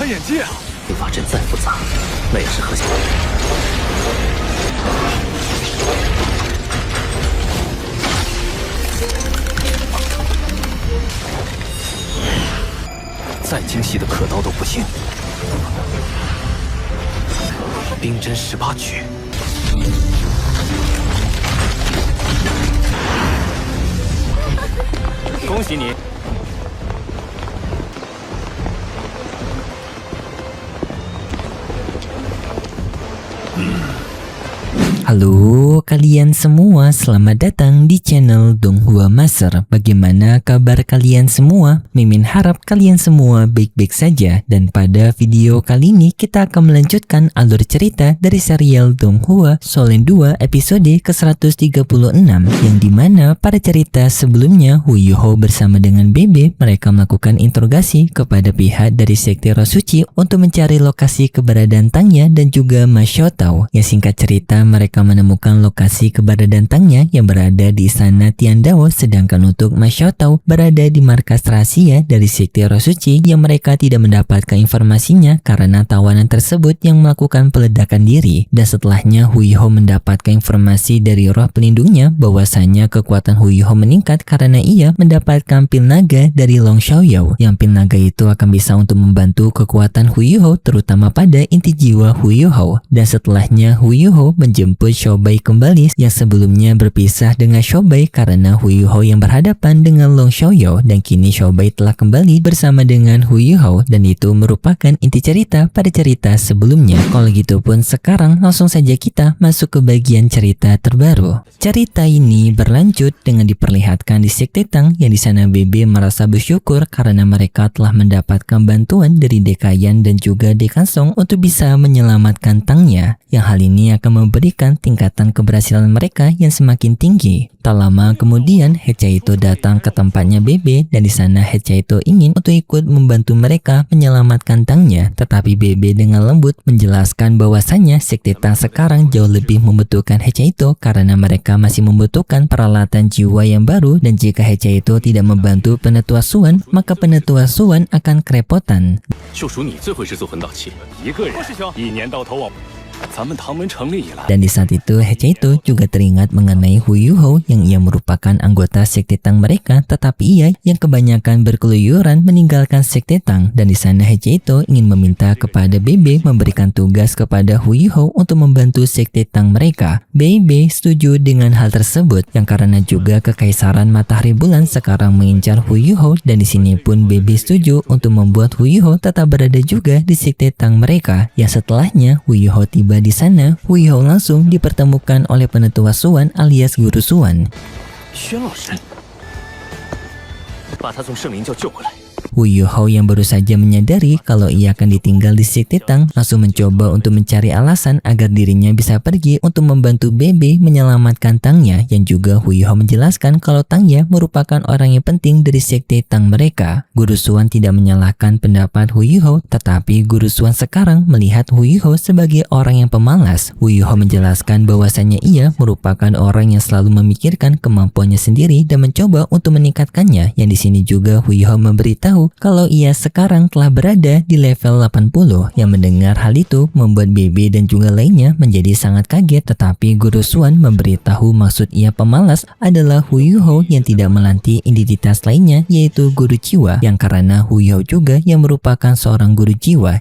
开眼界啊！法阵再复杂，那也是核心。再精细的刻刀都不行。冰针18举。 恭喜你！ Halo kalian semua, selamat datang di channel Donghua Master. Bagaimana kabar kalian semua? Mimin harap kalian semua baik-baik saja. Dan pada video kali ini kita akan melanjutkan alur cerita dari serial Donghua Solen 2 episode ke-136, yang dimana pada cerita sebelumnya Hu Yuho bersama dengan Bebe mereka melakukan interogasi kepada pihak dari sekte Roh Suci untuk mencari lokasi keberadaan Tangya dan juga Ma Xiaotao. Yang singkat cerita mereka menemukan lokasi keberadaan Tangya yang berada di istana Tiandao, sedangkan untuk Ma Xiaotao berada di markas rahasia dari sekte Roh Suci yang mereka tidak mendapatkan informasinya karena tawanan tersebut yang melakukan peledakan diri. Dan setelahnya Hu Yuho mendapatkan informasi dari roh pelindungnya bahwasanya kekuatan Hu Yuho meningkat karena ia mendapatkan pil naga dari Long Xiaoyao, yang pil naga itu akan bisa untuk membantu kekuatan Hu Yuho terutama pada inti jiwa Hu Yuho. Dan setelahnya Hu Yuho menjemput Xiaobai kembali yang sebelumnya berpisah dengan Xiaobai karena Hu Yuho yang berhadapan dengan Long Xiaoyao, dan kini Xiaobai telah kembali bersama dengan Hu Yuho, dan itu merupakan inti cerita pada cerita sebelumnya. Kalau gitu pun sekarang langsung saja kita masuk ke bagian cerita terbaru. Cerita ini berlanjut dengan diperlihatkan di sekte Tang yang di sana Bebe merasa bersyukur karena mereka telah mendapatkan bantuan dari Dekayan dan juga Dekansong untuk bisa menyelamatkan Tangnya, yang hal ini akan memberikan tingkatan keberhasilan mereka yang semakin tinggi. Tak lama kemudian Hechaito datang ke tempatnya Bebe, dan di sana Hechaito ingin untuk ikut membantu mereka menyelamatkan Tangnya, tetapi Bebe dengan lembut menjelaskan bahwasannya sekte Tang sekarang jauh lebih membutuhkan Hechaito karena mereka masih membutuhkan peralatan jiwa yang baru, dan jika Hechaito tidak membantu Penetua Suan maka Penetua Suan akan kerepotan. Dan di saat itu Hechaito juga teringat mengenai Hu Yuho yang ia merupakan anggota sekte Tang mereka, tetapi ia yang kebanyakan berkeluyuran meninggalkan sekte Tang. Dan di sana Hechaito ingin meminta kepada Bebe memberikan tugas kepada Hu Yuho untuk membantu sekte Tang mereka. Bebe setuju dengan hal tersebut, yang karena juga Kekaisaran Matahari Bulan sekarang mengincar Hu Yuho, dan di sini pun Bebe setuju untuk membuat Hu Yuho tetap berada juga di sekte Tang mereka. Yang setelahnya Hu Yuho tiba di sana, Hu Yuho langsung dipertemukan oleh Penetua Suan alias Guru Suan. Hu Yuho yang baru saja menyadari kalau ia akan ditinggal di sekte Tang langsung mencoba untuk mencari alasan agar dirinya bisa pergi untuk membantu Bebe menyelamatkan Tangnya, yang juga Hu Yuho menjelaskan kalau Tangnya merupakan orang yang penting dari sekte Tang mereka. Guru Suan tidak menyalahkan pendapat Hu Yuho, tetapi Guru Suan sekarang melihat Hu Yuho sebagai orang yang pemalas. Hu Yuho menjelaskan bahwasannya ia merupakan orang yang selalu memikirkan kemampuannya sendiri dan mencoba untuk meningkatkannya, yang di sini juga Hu Yuho memberitahu kalau ia sekarang telah berada di level 80. Yang mendengar hal itu membuat Bebe dan juga lainnya menjadi sangat kaget, tetapi Guru Suan memberitahu maksud ia pemalas adalah Hu Yuho yang tidak melantik identitas lainnya, yaitu Guru Jiwa, yang karena Hu Yuho juga yang merupakan seorang guru jiwa.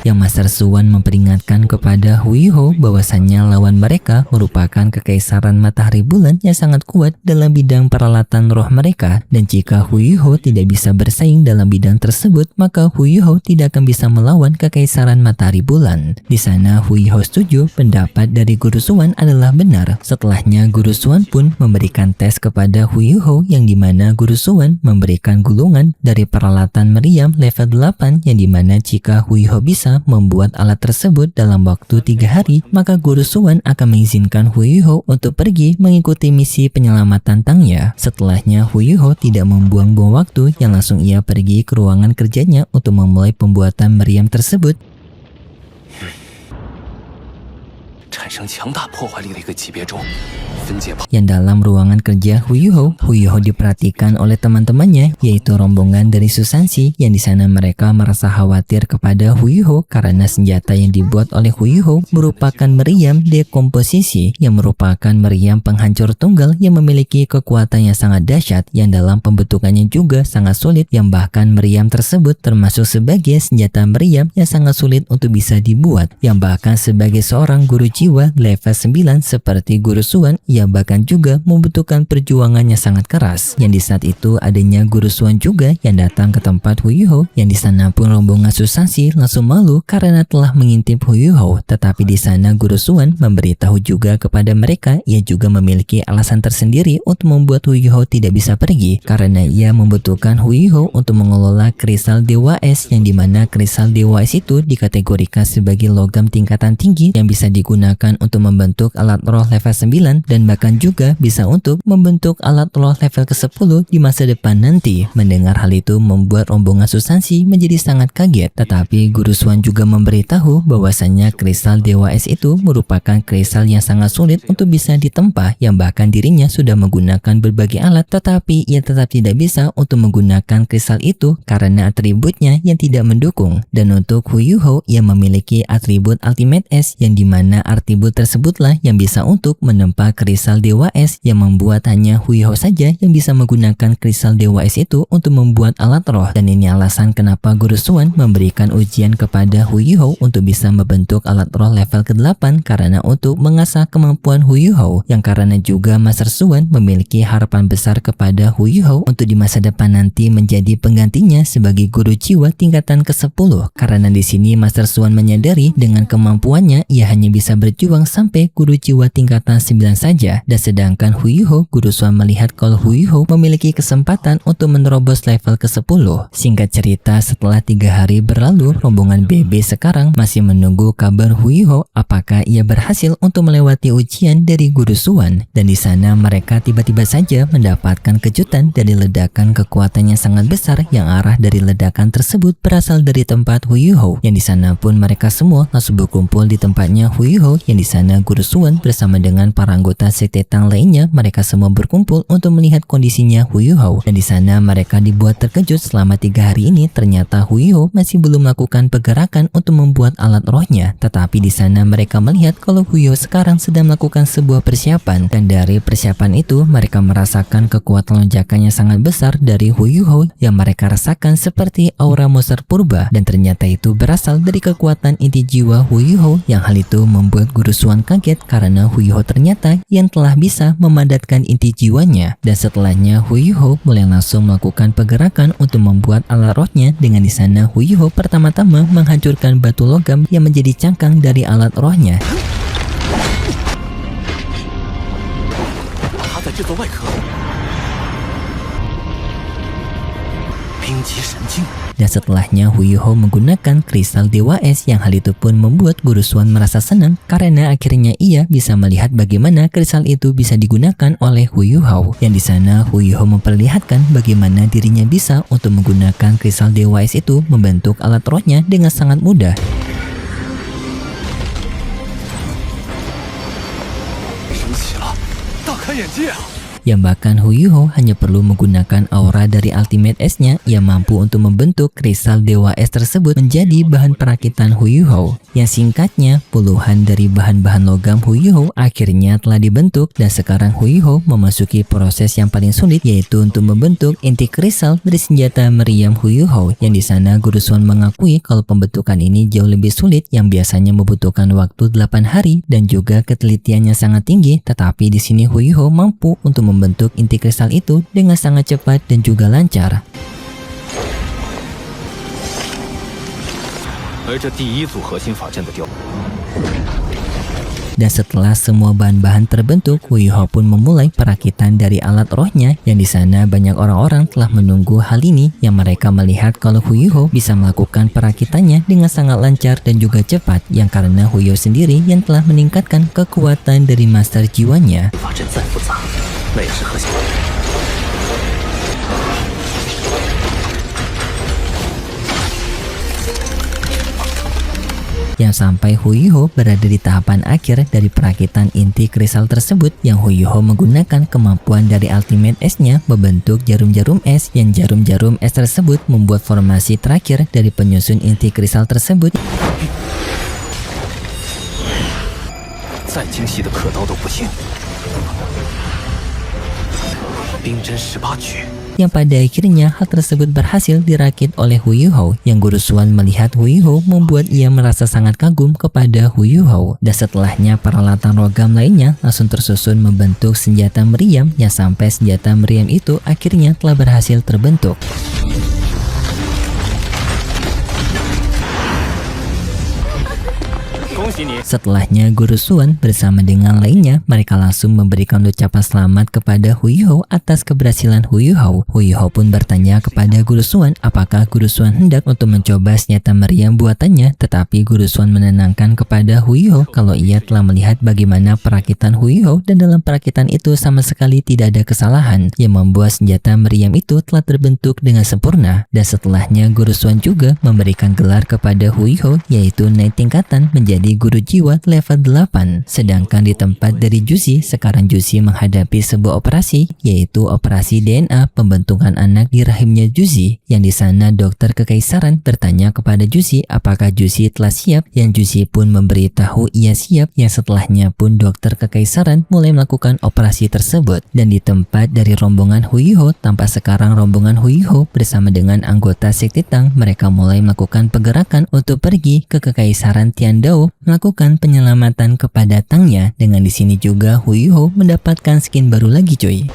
Yang Master Suan memperingatkan kepada Hu Yuho bahwasannya lawan mereka merupakan Kekaisaran Matahari Bulan yang sangat kuat dalam bidang peralatan roh mereka, dan jika Hu Yuho tidak bisa bersaing dalam bidang tersebut maka Hu Yuho tidak akan bisa melawan Kekaisaran Matahari Bulan. Di sana Hu Yuho setuju pendapat dari Guru Suan adalah benar. Setelahnya Guru Suan pun memberikan tes kepada Hu Yuho, yang dimana Guru Suan memberikan gulungan dari peralatan meriam level 8, yang dimana jika Hu Yuho bisa membuat alat tersebut dalam waktu 3 hari maka Guru Suan akan mengizinkan Hu Yuho untuk pergi mengikuti misi penyelamatan Tangya. Setelahnya Hu Yuho tidak membuang-buang waktu, yang langsung ia pergi ke ruangan kerjanya untuk memulai pembuatan meriam tersebut. 产生强大破坏力的一个级别中，分解炮。 Yang dalam ruangan kerja Huyuho diperhatikan oleh teman-temannya, yaitu rombongan dari Susanshi, yang di sana mereka merasa khawatir kepada Huyuho karena senjata yang dibuat oleh Huyuho merupakan meriam dekomposisi, yang merupakan meriam penghancur tunggal yang memiliki kekuatan yang sangat dahsyat, yang dalam pembentukannya juga sangat sulit, yang bahkan meriam tersebut termasuk sebagai senjata meriam yang sangat sulit untuk bisa dibuat, yang bahkan sebagai seorang guru jiwa level 9 seperti Guru Suan, ia bahkan juga membutuhkan perjuangan yang sangat keras. Yang di saat itu adanya Guru Suan juga yang datang ke tempat Huyuho, yang di sana pun rombongan Susanshi langsung malu karena telah mengintip Huyuho. Tetapi di sana Guru Suan memberitahu juga kepada mereka ia juga memiliki alasan tersendiri untuk membuat Huyuho tidak bisa pergi, karena ia membutuhkan Huyuho untuk mengelola kristal Dewa Es, yang dimana kristal Dewa Es itu dikategorikan sebagai logam tingkatan tinggi yang bisa digunakan untuk membentuk alat roh level 9 dan bahkan juga bisa untuk membentuk alat roh level ke-10 di masa depan nanti. Mendengar hal itu membuat rombongan Susanshi menjadi sangat kaget, tetapi Guru Suan juga memberitahu bahwasannya kristal Dewa Es itu merupakan kristal yang sangat sulit untuk bisa ditempa, yang bahkan dirinya sudah menggunakan berbagai alat tetapi ia tetap tidak bisa untuk menggunakan kristal itu karena atributnya yang tidak mendukung. Dan untuk Huyuho ia memiliki atribut Ultimate S, yang dimana atribut tersebutlah yang bisa untuk menempa kristal Dewa Es, yang membuat hanya Huyuho saja yang bisa menggunakan kristal Dewa Es itu untuk membuat alat roh. Dan ini alasan kenapa Guru Suan memberikan ujian kepada Huyuho untuk bisa membentuk alat roh level ke-8, karena untuk mengasah kemampuan Huyuho, yang karena juga Master Suan memiliki harapan besar kepada Huyuho untuk di masa depan nanti menjadi penggantinya sebagai guru jiwa tingkatan ke-10. Karena di sini Master Suan menyadari dengan kemampuannya ia hanya bisa berjuang sampai guru jiwa tingkatan 9 saja, dan sedangkan Huyuho, Guru Suan melihat kalau Huyuho memiliki kesempatan untuk menerobos level ke-10. Singkat cerita, setelah 3 hari berlalu, rombongan BB sekarang masih menunggu kabar Huyuho apakah ia berhasil untuk melewati ujian dari Guru Suan. Dan di sana mereka tiba-tiba saja mendapatkan kejutan dari ledakan kekuatan yang sangat besar, yang arah dari ledakan tersebut berasal dari tempat Huyuho. Yang di sana pun mereka semua langsung berkumpul di tempatnya Huyuho, yang di sana Guru Suan bersama dengan para anggota sekte Tang lainnya, mereka semua berkumpul untuk melihat kondisinya Huyuho. Dan di sana mereka dibuat terkejut selama 3 hari ini ternyata Huyuho masih belum melakukan pergerakan untuk membuat alat rohnya. Tetapi di sana mereka melihat kalau Huyuho sekarang sedang melakukan sebuah persiapan, dan dari persiapan itu mereka merasakan kekuatan lonjakan yang sangat besar dari Huyuho yang mereka rasakan seperti aura monster purba, dan ternyata itu berasal dari kekuatan inti jiwa Huyuho. Yang hal itu membuat Guru Suan kaget karena Huyuho ternyata yang telah bisa memadatkan inti jiwanya. Dan setelahnya Huyuho mulai langsung melakukan pergerakan untuk membuat alat rohnya. Dengan di sana Huyuho pertama-tama menghancurkan batu logam yang menjadi cangkang dari alat rohnya. 他在制作外壳，冰级神经。 Dan setelahnya Huyuho menggunakan kristal Dewa Es, yang hal itu pun membuat Guru Suan merasa senang karena akhirnya ia bisa melihat bagaimana kristal itu bisa digunakan oleh Huyuho. Yang di sana Huyuho memperlihatkan bagaimana dirinya bisa untuk menggunakan kristal Dewa Es itu membentuk alat rohnya dengan sangat mudah. 神奇了，大开眼界啊！ Yang bahkan Huyuho hanya perlu menggunakan aura dari Ultimate S-nya yang mampu untuk membentuk kristal Dewa Es tersebut menjadi bahan perakitan Huyuho. Yang singkatnya, puluhan dari bahan-bahan logam Huyuho akhirnya telah dibentuk, dan sekarang Huyuho memasuki proses yang paling sulit, yaitu untuk membentuk inti kristal dari senjata meriam Huyuho. Yang di sana Guru Suan mengakui kalau pembentukan ini jauh lebih sulit, yang biasanya membutuhkan waktu 8 hari dan juga ketelitiannya sangat tinggi, tetapi di sini Huyuho mampu untuk membentuk inti kristal itu dengan sangat cepat dan juga lancar. 而这第一组核心法阵的雕。 Dan setelah semua bahan-bahan terbentuk, Huyuho pun memulai perakitan dari alat rohnya, yang di sana banyak orang-orang telah menunggu hal ini, yang mereka melihat kalau Huyuho bisa melakukan perakitannya dengan sangat lancar dan juga cepat, yang karena Huyuho sendiri yang telah meningkatkan kekuatan dari master jiwanya. 法阵再复杂，那也是核心。yang sampai Hu Yuho berada di tahapan akhir dari perakitan inti kristal tersebut, yang Hu Yuho menggunakan kemampuan dari Ultimate S-nya membentuk jarum-jarum es, yang jarum-jarum es tersebut membuat formasi terakhir dari penyusun inti kristal tersebut. 再精细的刻刀都不行。冰针18曲。 yang pada akhirnya hal tersebut berhasil dirakit oleh Hu Yuho, yang Guru Xuan melihat Hu Yuho membuat ia merasa sangat kagum kepada Hu Yuho, dan setelahnya peralatan logam lainnya langsung tersusun membentuk senjata meriam, yang sampai senjata meriam itu akhirnya telah berhasil terbentuk. Setelahnya Guru Xuan bersama dengan lainnya, mereka langsung memberikan ucapan selamat kepada Hu Yuho atas keberhasilan Hu Yuho. Hu Yuho pun bertanya kepada Guru Xuan apakah Guru Xuan hendak untuk mencoba senjata meriam buatannya, tetapi Guru Xuan menenangkan kepada Hu Yuho kalau ia telah melihat bagaimana perakitan Hu Yuho, dan dalam perakitan itu sama sekali tidak ada kesalahan, yang membuat senjata meriam itu telah terbentuk dengan sempurna. Dan setelahnya Guru Xuan juga memberikan gelar kepada Hu Yuho, yaitu naik tingkatan menjadi Guru Jiwa level 8. Sedangkan di tempat dari Juzi, sekarang Juzi menghadapi sebuah operasi, yaitu operasi DNA pembentukan anak di rahimnya Juzi, yang di sana dokter kekaisaran bertanya kepada Juzi apakah Juzi telah siap, yang Juzi pun memberitahu ia siap, yang setelahnya pun dokter kekaisaran mulai melakukan operasi tersebut. Dan di tempat dari rombongan Hu Yuho, tampak sekarang rombongan Hu Yuho bersama dengan anggota sekte Tang, mereka mulai melakukan pergerakan untuk pergi ke kekaisaran Tiandao melakukan penyelamatan kepada Tangnya. Dengan di sini juga Hu Yuho mendapatkan skin baru lagi cuy.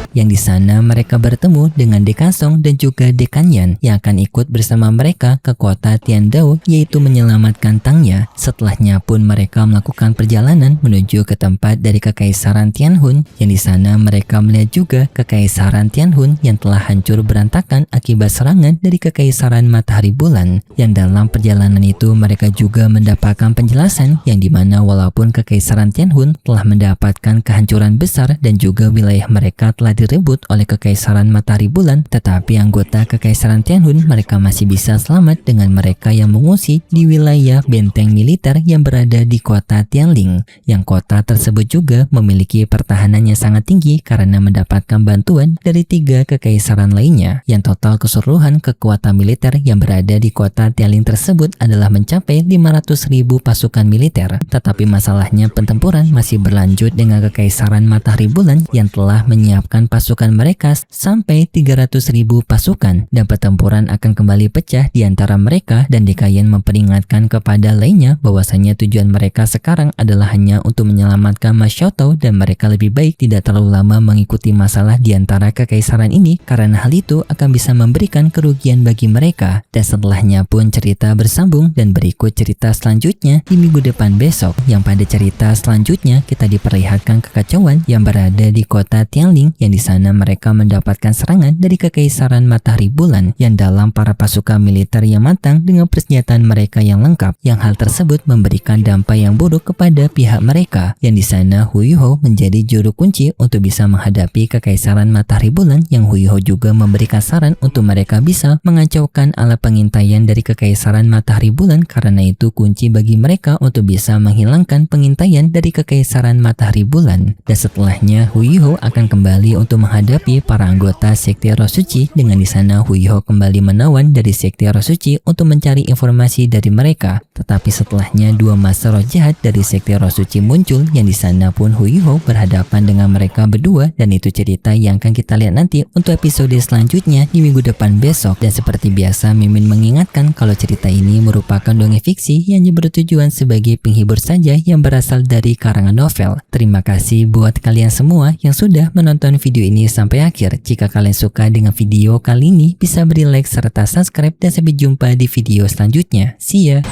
Yang di sana mereka bertemu dengan Dekasong dan juga Dekanyan yang akan ikut bersama mereka ke kota Tiandao, yaitu menyelamatkan Tangnya. Setelahnya pun mereka melakukan perjalanan menuju ke tempat dari Kekaisaran Tianhun, yang di sana mereka melihat juga Kekaisaran Tianhun yang telah hancur berantakan akibat serangan dari Kekaisaran Matahari Bulan. Yang dalam perjalanan itu mereka juga mendapatkan penjelasan yang dimana walaupun Kekaisaran Tianhun telah mendapatkan kehancuran besar dan juga wilayah mereka telah direbut oleh Kekaisaran Matahari Bulan, tetapi anggota Kekaisaran Tianhun mereka masih bisa selamat dengan mereka yang mengungsi di wilayah benteng militer yang berada di kota Tianling. Yang kota tersebut juga memiliki pertahanan yang sangat tinggi karena mendapatkan bantuan dari 3 kekaisaran lainnya. Yang total keseluruhan kekuatan militer yang berada di kota Tianling tersebut adalah mencapai 500.000 pasukan militer. Tetapi masalahnya pertempuran masih berlanjut dengan Kekaisaran Matahari Bulan yang telah menyiapkan pasukan mereka sampai 300.000 pasukan, dan pertempuran akan kembali pecah di antara mereka. Dan Dekayan memperingatkan kepada lainnya bahwasanya tujuan mereka sekarang adalah hanya untuk menyelamatkan Ma Xiaotao, dan mereka lebih baik tidak terlalu lama mengikuti masalah di antara kekaisaran ini karena hal itu akan bisa memberikan kerugian bagi mereka. Dan setelahnya pun cerita bersambung dan berikut cerita selanjutnya di minggu depan besok, yang pada cerita selanjutnya kita diperlihatkan kekacauan yang berada di kota Tianling, yang di sana mereka mendapatkan serangan dari Kekaisaran Matahari Bulan yang dalam para pasukan militer yang matang dengan persenjataan mereka yang lengkap, yang hal tersebut memberikan dampak yang buruk kepada pihak mereka. Yang di sana Hu Yuho menjadi juru kunci untuk bisa menghadapi Kekaisaran Matahari Bulan, yang Hu Yuho juga memberikan saran untuk mereka bisa mengacaukan alat pengintaian dari Kekaisaran Matahari Bulan, karena itu kunci bagi mereka untuk bisa menghilangkan pengintaian dari Kekaisaran Matahari Bulan. Dan setelahnya Hu Yuho akan kembali untuk menghadapi para anggota sekte Roh Suci. Dengan di sana Hu Yuho kembali menawan dari sekte Roh Suci untuk mencari informasi dari mereka. Tetapi setelahnya 2 master roh jahat dari sekte Roh Suci muncul, yang di sana pun Hu Yuho berhadapan dengan mereka berdua, dan itu cerita yang akan kita lihat nanti untuk episode selanjutnya di minggu depan besok. Dan seperti biasa Mimin mengingatkan kalau cerita ini merupakan dongeng fiksi yang bertujuan sebagai penghibur saja yang berasal dari karangan novel. Terima kasih buat kalian semua yang sudah menonton video ini sampai akhir. Jika kalian suka dengan video kali ini, bisa beri like serta subscribe, dan sampai jumpa di video selanjutnya. See ya.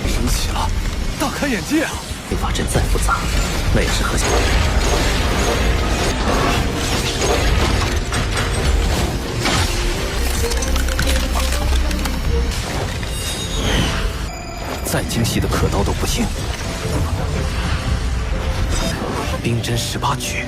神奇了，大开眼界啊！这法阵再复杂，那也是核心。再精细的刻刀都不行。冰针18曲。